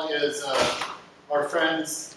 Paul is our friends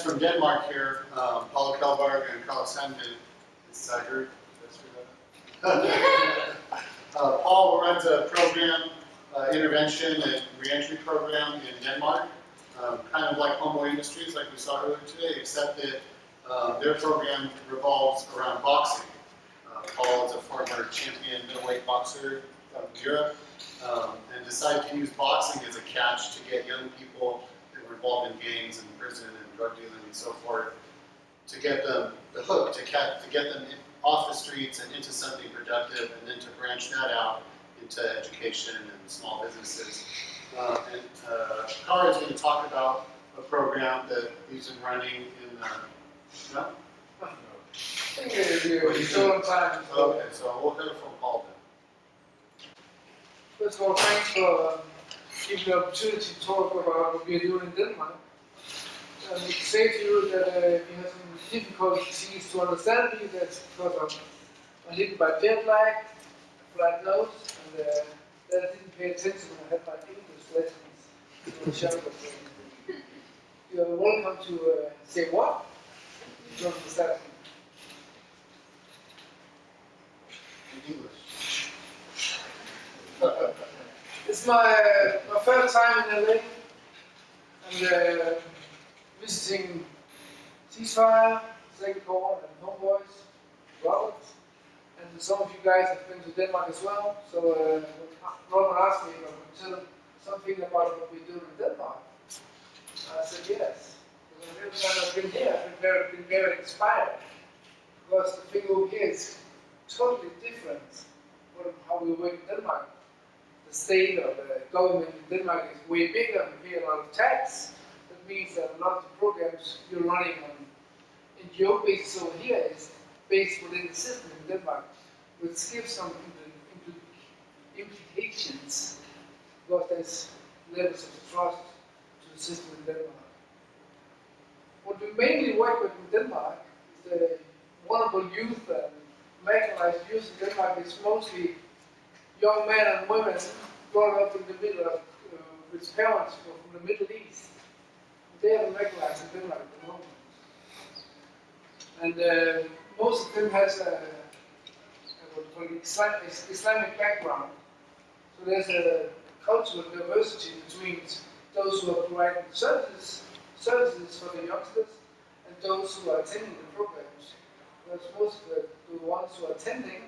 from Denmark here, Poul Kellberg and Carl Sandin. Paul runs a program, intervention and reentry program in Denmark, kind of like Homo Industries, like we saw earlier today, except that their program revolves around boxing. Paul is a former champion middleweight boxer from Europe, and decided to use boxing as a catch to get young people who were involved in gangs and prison and drug dealing and so forth, to get them the hook, to get them off the streets and into something productive, and then to branch that out into education and small businesses. Kara is going to talk about a program that he's been running in, no? I think it's still on time. Okay, so we'll hear from Paul then. First of all, thanks for giving the opportunity to talk about what we are doing in Denmark. And to say to you that if you have some difficulties to understand me, that's because I'm hit by jet lag, a flat nose, and that I didn't pay attention when I had my English lessons. You're welcome to say what? You don't understand me. English. It's my first time in LA, and visiting Ceasefire, Second Corps, and Homeboys, Robert, and some of you guys have been to Denmark as well. So Robert asked me if I could tell something about what we do in Denmark. I said yes. Because every time I've been here, I've been very inspired. Because the thing over here is totally different from how we work in Denmark. The state or the government in Denmark is way bigger, we pay a lot of tax. That means that a lot of the programs you're running on NGO basis over here is based within the system in Denmark, which gives some implications, because there's levels of trust to the system in Denmark. What we mainly work with in Denmark is the vulnerable youth and marginalized youth in Denmark. Is mostly young men and women brought up in the middle of, with parents from the Middle East. They are marginalized in Denmark at the moment. And most of them has a Islamic background. So there's a cultural diversity between those who are providing services for the youngsters and those who are attending the programs. Because most of the ones who are attending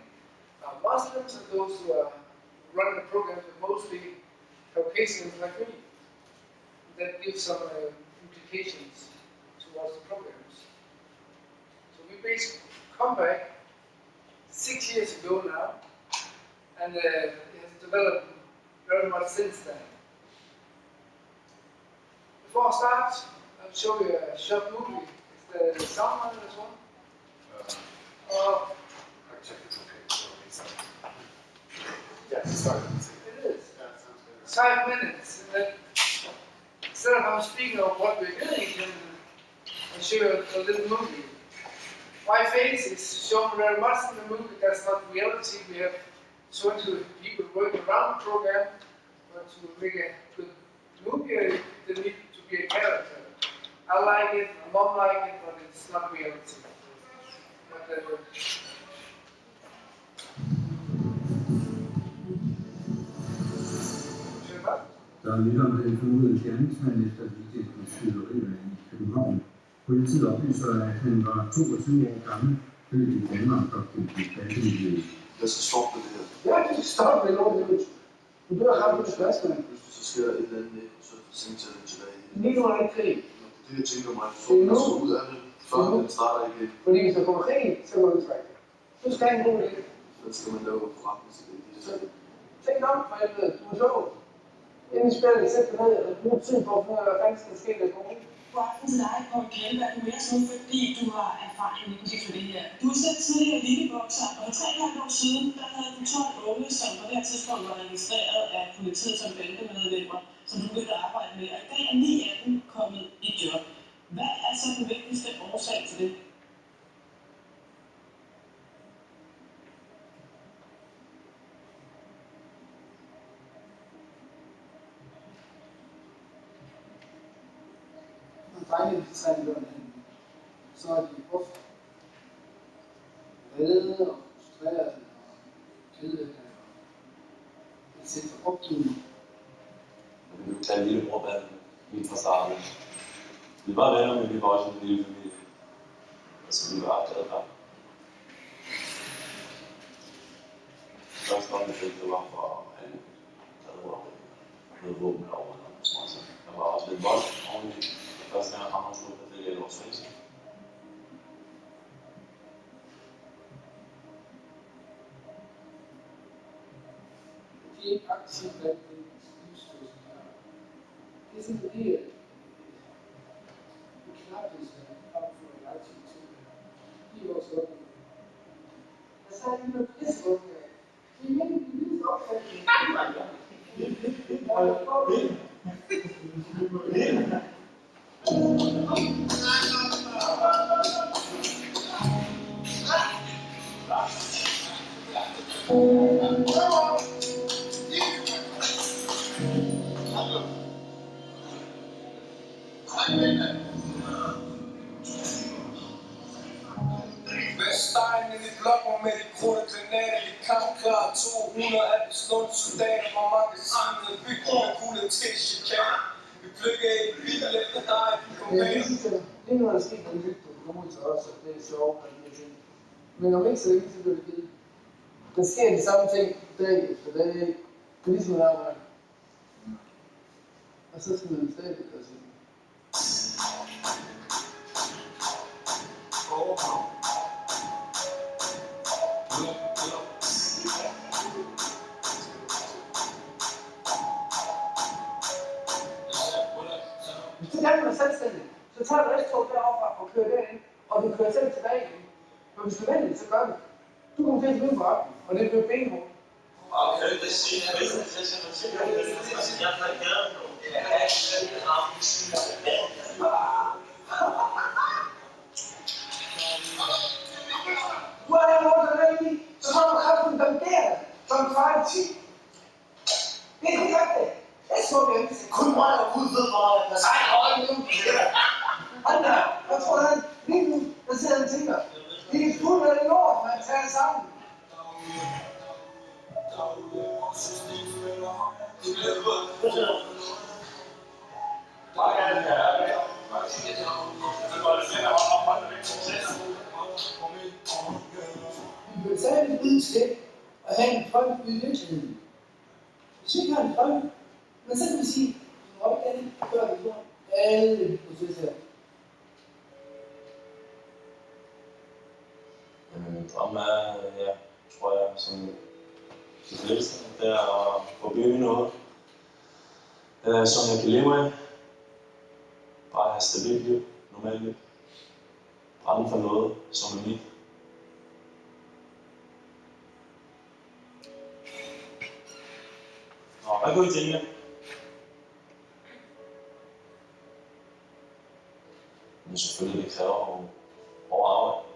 are Muslims, and those who are running the programs are mostly Caucasians like me. That gives some implications towards the programs. So we basically come back 6 years ago now, and it has developed very much since then. Before I start, I'll show you a short movie. Is the sound on this one? I'll check it's okay. Yes, sorry. It is. Yeah, sounds good. 5 minutes. And then instead of I'm speaking of what we're doing, I'll show you a little movie. My face is shown very much in the movie. That's not reality. We have 20 people working around the program, but to make a good movie, they need to be a character. I like it, my mom like it, but it's not reality. But, Der er lytteren blevet fundet gerningsmand efter weekend med skyderierne i København. Politiet oplyser, at han var 22 år gammel, født i Danmark og kendt i bandemiljøet. Jeg skal stoppe det her. Ja, det skal stoppe det lort. Du dør ham på spørgsmål. Så sker der et eller andet, så tænker jeg tilbage. Lige nu er der ikke krig. Det jeg tænker mig, så man så ud af det, før den starter igen. Fordi hvis der kommer krig, så må du trække. Du skal ikke bruge det. Så skal man lave forretningsidé. Tænk om, for helvede. Du må slå. Inden i spillet, sæt dig ned og brug tid på at finde ud af, hvad fanden skal ske, der kommer. God aften til dig, Poul Kellberg. Du er så, fordi du har erfaring lige præcis med det her. Du er selv tidligere elitebokser, og for 3,5 år siden, der havde du 12 unge, som på det her tidspunkt var registreret af politiet som bandemedlemmer, som du begyndte at arbejde med. Og i dag er 9 af dem kommet i job. Hvad er så den vigtigste årsag til det? drengene de træner børn hen, så er de ofte vrede og frustrerede og kede og sætte opgivende. Vi vil tage lillebror helt fra starten. Vi var venner, men vi var også en lille familie. Altså, vi var glade for. Første gang, vi fik, det var for at han havde noget våben over. Der var også lidt vold oveni. Første gang, han slog, der fik jeg et års fængsel. De er ikke aktivt blandt den livsførsel her. Det er sådan, fordi at knapphedsværk frem for en aktiv ting. De er også op. Jeg sagde lige noget pissevold her. Det er virkelig en lille opfatning. Vestegnen i blokken med de krutte granater, de kampklare 200 af de slående soldater fra magasinet, bygget med kugle til chikane. Vi plukker ikke bil efter dig, de kompaner. Lige nu er der sket noget nyt, der kommer til os, og det er sjovt, og det er ting. Men om ikke så længe, så bliver det givet. Der sker de samme ting dag efter dag. Det er ligesom et arbejde. Og så skal man stadig gøre sådan. Hvis du gerne vil være selvstændig, så tager du S-tog deroppe og kører derind, og du kører selv tilbage igen. Men hvis du vælger, så gør det. Du kommer til at blive for og det bliver benhårdt. Du er der noget, der er i, så har du kraften banderet, som fejl 10. Det er ikke rigtigt. Jeg så det ikke. Kun mig og Gud ved, hvor jeg passer. Ej, hold nu. Hold da. Jeg tror, han lige nu, der sidder og tænker. Det er fuldt af lort, man tager sammen. Vi vil tage en udslip og have en drøm i virkeligheden. Hvis vi ikke har en drøm, men så kan vi sige, hvordan gør vi for alle processer? Min drøm er, ja, tror jeg, som de fleste, det er at få bygget noget, som jeg kan leve af. Bare have stabilt liv, normalt liv. Brænde for noget, som er mit. Nå, hvad kunne I tænke? Men selvfølgelig, det kræver hårdt arbejde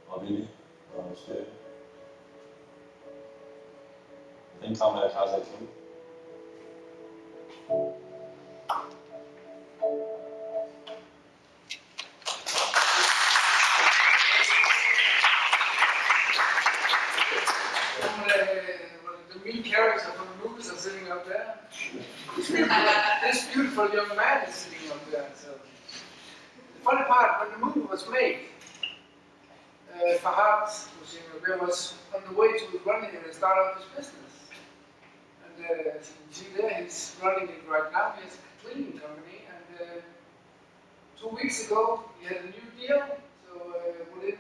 og vilje og styrke. Den kamp er jeg klar til at kæmpe. The main character from the movies are sitting up there. This beautiful young man is sitting up there. So. The funny part, when the movie was made, Fahad was on the way to running and start up his business. And as you can see there, he's running it right now. He has a cleaning company. And 2 weeks ago, he had a new deal. So within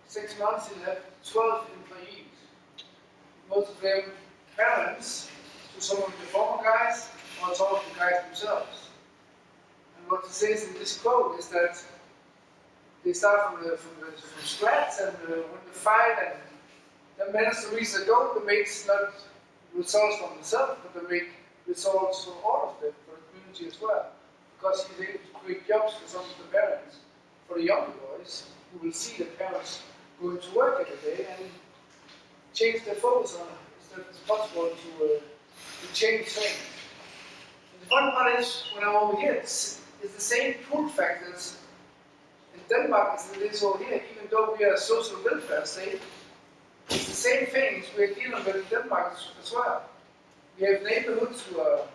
6 months, he'll have 12 employees. Most of them parents to some of the former guys, or some of the guys themselves. And what it says in this quote is that they start from scratch, and when they fight, and then manage to reach the goal, they make not results for themselves, but they make results for all of them, for the community as well. Because he's able to create jobs for some of the parents, for the younger boys, who will see the parents going to work every day and change their focus on it, so it's possible to change things. And the fun part is, when I'm over here is the same pull factors in Denmark as it is over here, even though we are a social welfare state. It's the same things we're dealing with in Denmark as well. We have neighborhoods who are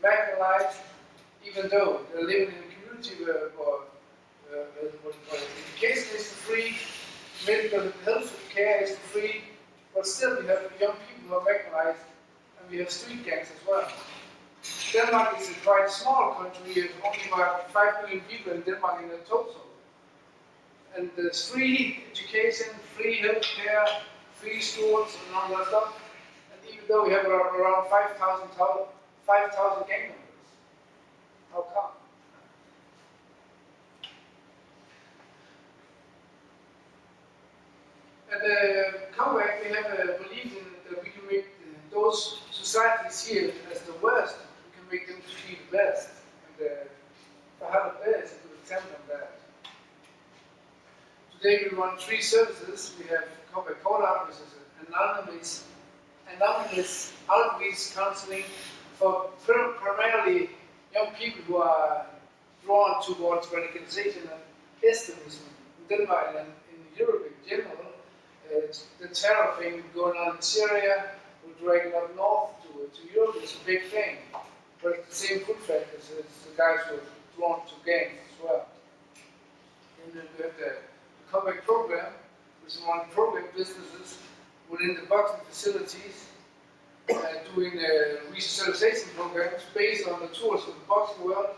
marginalized, even though they're living in a community where education is free, medical health care is free, but still we have young people who are marginalized, and we have street gangs as well. Denmark is a quite small country. We have only about 5 million people in Denmark in the total. And there's free education, free health care, free schools, and all that stuff. And even though we have around 5,000 gang members, how come? At Comeback, we have believed in that we can make those societies here as the worst, we can make them to be the best. And Farhad is a good example of that. Today we run 3 services. We have Comeback Cola, which is an anonymous outreach counseling for primarily young people who are drawn towards radicalization and extremism in Denmark and in Europe in general. The terror thing going on in Syria, we're dragging up north to Europe, it's a big thing. But it's the same food factors as the guys who are drawn to gangs as well. And then we have the comeback program, which is one program businesses within the boxing facilities, doing resocialization programs based on the tours of the boxing world,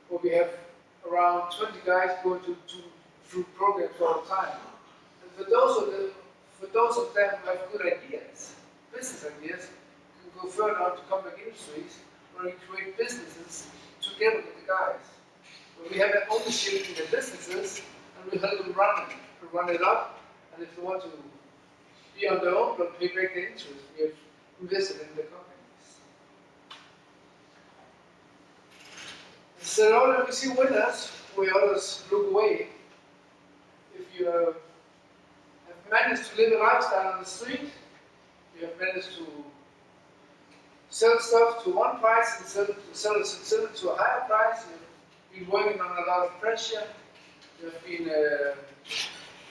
where we have around 20 guys going through programs all the time. And for those of them who have good ideas, business ideas, can go further out to comeback industries, where we create businesses together with the guys. Where we have an ownership in the businesses, and we help them run it up, and if they want to be on their own but pay back the interest, we have invested in the companies. So now that we see winners, we others look away. If you have managed to live a lifestyle on the street, you have managed to sell stuff to one price and sell it to a higher price, you've been working on a lot of pressure, you have been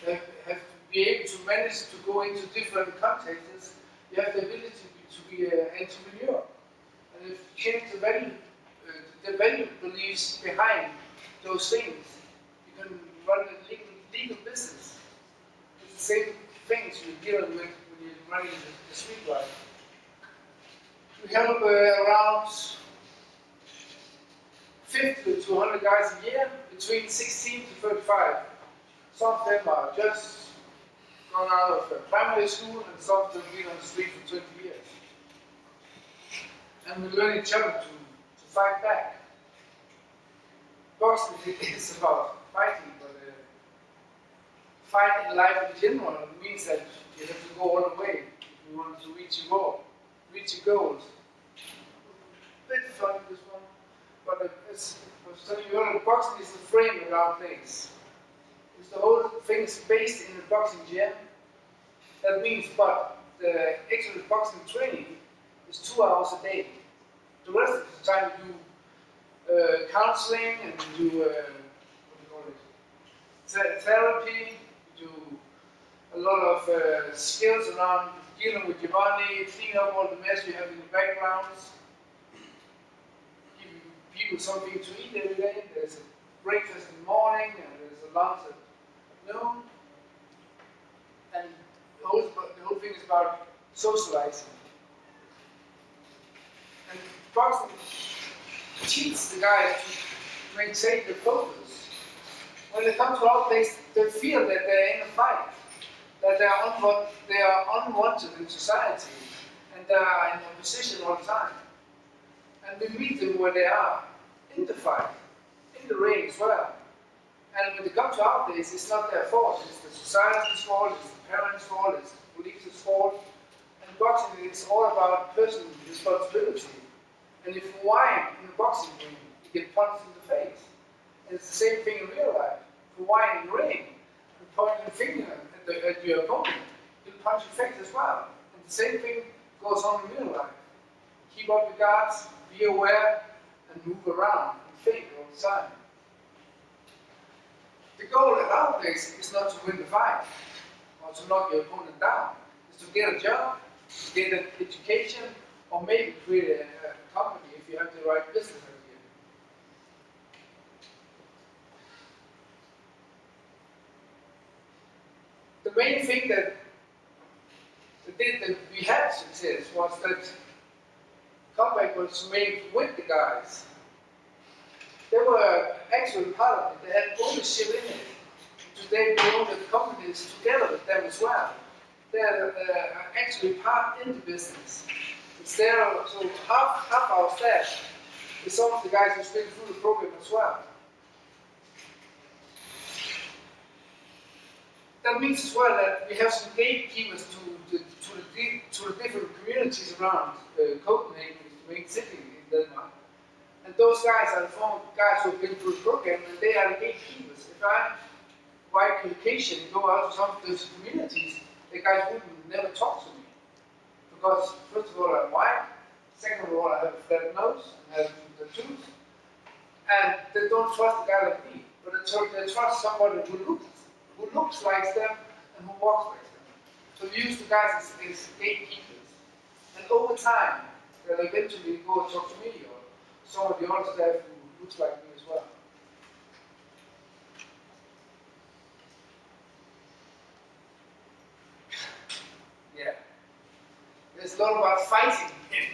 have to be able to manage to go into different contexts, you have the ability to be an entrepreneur. And if you change the value beliefs behind those things, you can run a legal business. It's the same things you're dealing with when you're running the street life. We help around 50 to 100 guys a year, between 16 to 35. Some of them are just gone out of primary school, and some of them have been on the street for 20 years. And we learn each other to fight back. Boxing is about fighting, but fight in life in general means that you have to go all the way if you want to reach your goal, reach your goals. A bit funny this one, but as I was telling you earlier, boxing is the frame around things. It's the whole thing is based in the boxing gym. That means, but the actual boxing training is 2 hours a day. The rest of the time you do counseling and you do therapy. You do a lot of skills around dealing with your body, cleaning up all the mess you have in the backgrounds, giving people something to eat every day. There's a breakfast in the morning and there's a lunch at noon. And the whole thing is about socializing. And boxing teaches the guys to maintain their focus. When they come to our place, they feel that they're in a fight, that they are unwanted in society, and they are in opposition all the time. And we meet them where they are, in the fight, in the ring as well. And when they come to our place, it's not their fault. It's the society's fault, it's the parents' fault, it's the police's fault. And boxing is all about personal responsibility. And if you whine in the boxing ring, you get punched in the face. And it's the same thing in real life. If you whine in the ring and point your finger at your opponent, you'll punch your face as well. And the same thing goes on in real life. Keep up your guards, be aware, and move around and fake all the time. The goal at our place is not to win the fight or to knock your opponent down. It's to get a job, to get an education, or maybe create a company if you have the right business idea. The main thing that did that we had success was that comeback was made with the guys. They were actually part of it. They had ownership in it. Today we own the companies together with them as well. They're actually part in the business. It's there, so half our staff is some of the guys who's been through the program as well. That means as well that we have some gatekeepers to the different communities around Copenhagen, the main city in Denmark. And those guys are the former guys who have been through the program, and they are the gatekeepers. If I write communication and go out to some of those communities, the guys would never talk to me. Because first of all, I'm white, second of all, I have a flat nose, and have tattoos, and they don't trust a guy like me, but they trust somebody who looks like them and who walks like them. So we use the guys as gatekeepers. And over time, they'll eventually go and talk to me or some of the other staff who looks like me as well. Yeah. There's a lot about fighting in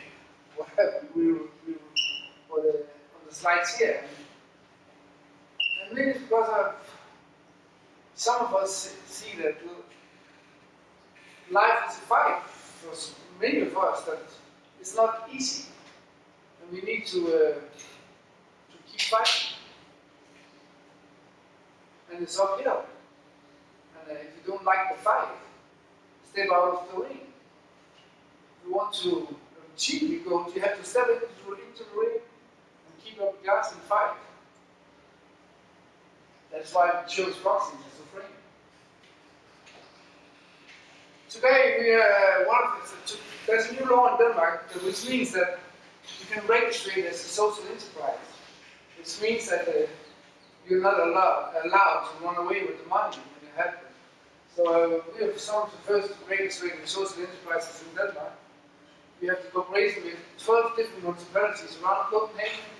what on the slides here. And maybe it's because of some of us see that life is a fight for many of us, that it's not easy. And we need to keep fighting. And it's uphill. And if you don't like the fight, step out of the ring. If you want to achieve your goals, you have to step into the ring and keep up the gas and fight. That's why we chose boxing as a frame. Today, there's a new law in Denmark which means that you can register it as a social enterprise. Which means that you're not allowed to run away with the money when you have them. So we have some of the first registered social enterprises in Denmark. We have the cooperation with 12 different municipalities around Copenhagen.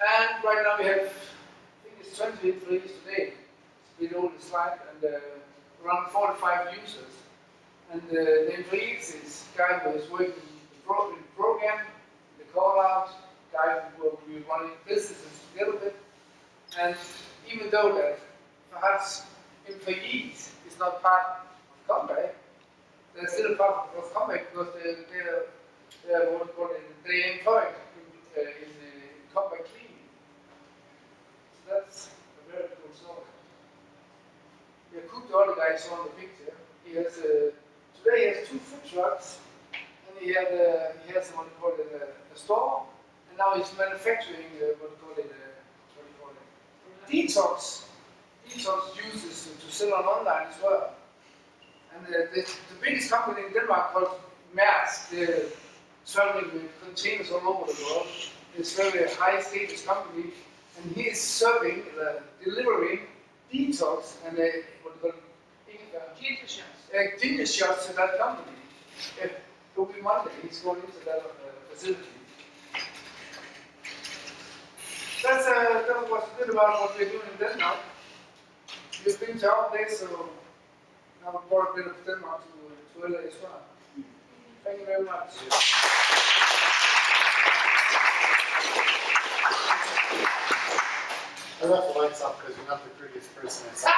And right now we have, I think it's 20 employees today. It's a bit old slide, and around 45 users. And the employees is guy who is working in the program, the call out, guy who will be running businesses together with. And even though that perhaps employees is not part of comeback, they're still a part of comeback because they're what we call it, they're employed in comeback cleaning. So that's a very cool story. Jakub, the other guy, saw on the picture. He has today he has 2 food trucks, and he has what we call it a store, and now he's manufacturing what we call it detox juices to sell on online as well. And the biggest company in Denmark called Maersk, they're traveling with containers all over the world. It's a very high status company, and he is serving, delivering detox and what we call ginger shots to that company. It will be Monday, he's going into that facility. That was a bit about what we're doing in Denmark. We've been to our place, so now we brought a bit of Denmark to LA as well. Thank you very much. I left the lights off because you're not the prettiest person I saw.